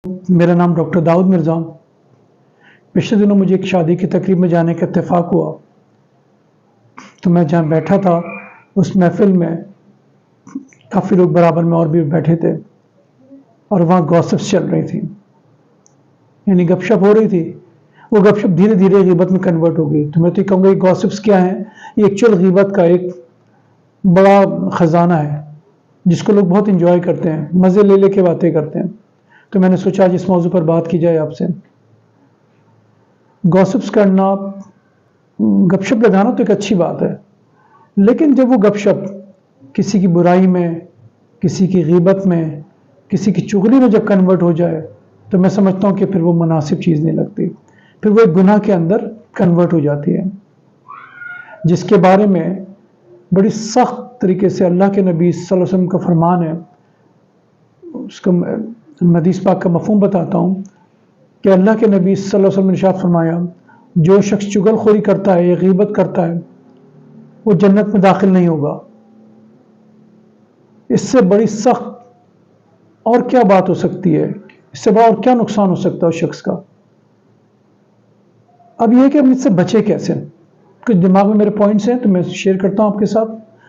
मेरा नाम डॉक्टर दाऊद मिर्ज़ा। पिछले दिनों मुझे एक शादी की तकरीब में जाने का इत्तेफाक हुआ, तो मैं जहाँ बैठा था उस महफिल में काफ़ी लोग बराबर में और भी बैठे थे और वहाँ गॉसिप्स चल रही थी, यानी गपशप हो रही थी। वो गपशप धीरे धीरे गीबत में कन्वर्ट हो गई। तो मैं तो ये कहूँगा ये गॉसिप्स क्या है, ये एक्चुअल गीबत का एक बड़ा ख़जाना है जिसको लोग बहुत इंजॉय करते हैं, मज़े ले ले के बातें करते हैं। तो मैंने सोचा आज इस मौजू पर बात की जाए आपसे। गॉसिप्स करना, गपशप लगाना तो एक अच्छी बात है, लेकिन जब वो गपशप किसी की बुराई में, किसी की गीबत में, किसी की चुगली में जब कन्वर्ट हो जाए तो मैं समझता हूँ कि फिर वो मुनासिब चीज़ नहीं लगती, फिर वो एक गुनाह के अंदर कन्वर्ट हो जाती है, जिसके बारे में बड़ी सख्त तरीके से अल्लाह के नबी सल्लल्लाहु अलैहि वसल्लम का फरमान है। उसका मैं हदीस पाक का मफ़हूम बताता हूँ कि अल्लाह के नबी सल्लल्लाहु अलैहि वसल्लम ने इरशाद फरमाया, जो शख्स चुगलखोरी करता है या गीबत करता है वो जन्नत में दाखिल नहीं होगा। इससे बड़ी सख्त और क्या बात हो सकती है, इससे बड़ा और क्या नुकसान हो सकता है उस शख्स का। अब यह कि हम इससे बचे कैसे, कुछ दिमाग में मेरे पॉइंट्स हैं तो मैं शेयर करता हूँ आपके साथ,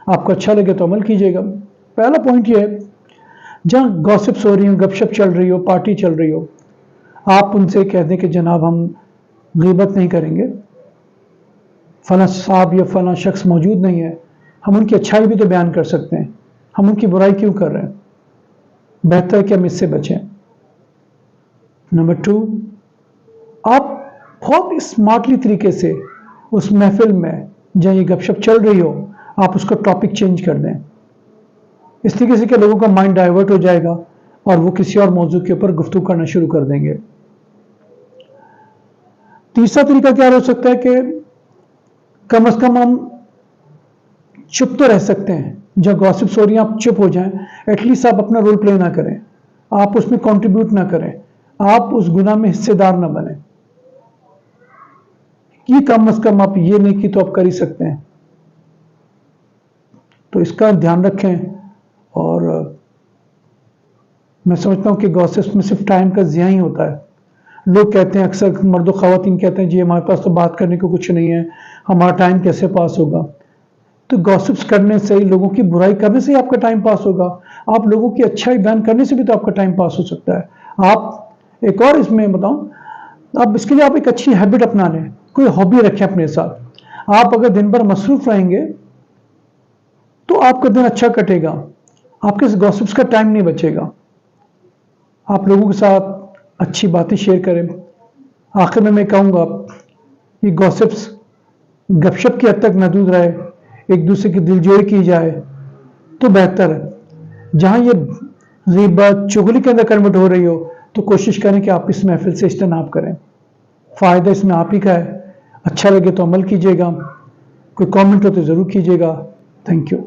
आपको अच्छा लगे तो अमल कीजिएगा। पहला पॉइंट यह है, जहाँ गॉसिप्स हो रही हो, गपशप चल रही हो, पार्टी चल रही हो, आप उनसे कह दें कि जनाब हम गीबत नहीं करेंगे, फलां साहब या फलां शख्स मौजूद नहीं है, हम उनकी अच्छाई भी तो बयान कर सकते हैं, हम उनकी बुराई क्यों कर रहे हैं। बेहतर है कि हम इससे बचें। नंबर 2, आप बहुत स्मार्टली तरीके से उस महफिल में जहाँ ये गपशप चल रही हो आप उसका टॉपिक चेंज कर दें, इस तरीके से कि लोगों का माइंड डाइवर्ट हो जाएगा और वो किसी और मौजू के ऊपर गुफ्तगू करना शुरू कर देंगे। तीसरा तरीका क्या हो सकता है कि कम से कम हम चुप तो रह सकते हैं, जब गॉसिप्स हो रही हैं आप चुप हो जाएं, एटलीस्ट आप अपना रोल प्ले ना करें, आप उसमें कंट्रीब्यूट ना करें, आप उस गुनाह में हिस्सेदार ना बने। कि कम से कम आप ये नहीं की तो आप कर ही सकते हैं, तो इसका ध्यान रखें। और मैं समझता हूं कि गॉसिप्स में सिर्फ टाइम का ज़िया ही होता है। लोग कहते हैं, अक्सर मर्द और ख़वातीन कहते हैं जी हमारे पास तो बात करने को कुछ नहीं है, हमारा टाइम कैसे पास होगा। तो गॉसिप्स करने से ही, लोगों की बुराई करने से ही आपका टाइम पास होगा। आप लोगों की अच्छाई बयान करने से भी तो आपका टाइम पास हो सकता है। आप एक और इसमें बताऊं, अब इसके लिए आप एक अच्छी हैबिट अपना लें, कोई हॉबी रखें अपने साथ। आप अगर दिन भर मसरूफ रहेंगे तो आपका दिन अच्छा कटेगा, आपके गॉसिप्स का टाइम नहीं बचेगा। आप लोगों के साथ अच्छी बातें शेयर करें। आखिर में मैं कहूँगा कि गॉसिप्स गपशप की हद तक महदूद रहे, एक दूसरे की दिलजोई की जाए तो बेहतर है। जहाँ ये गीबत चुगली के अंदर कन्वर्ट हो रही हो तो कोशिश करें कि आप इस महफिल से इज्तनाब करें। फ़ायदा इसमें आप ही का है। अच्छा लगे तो अमल कीजिएगा, कोई कमेंट हो तो ज़रूर कीजिएगा। Thank you.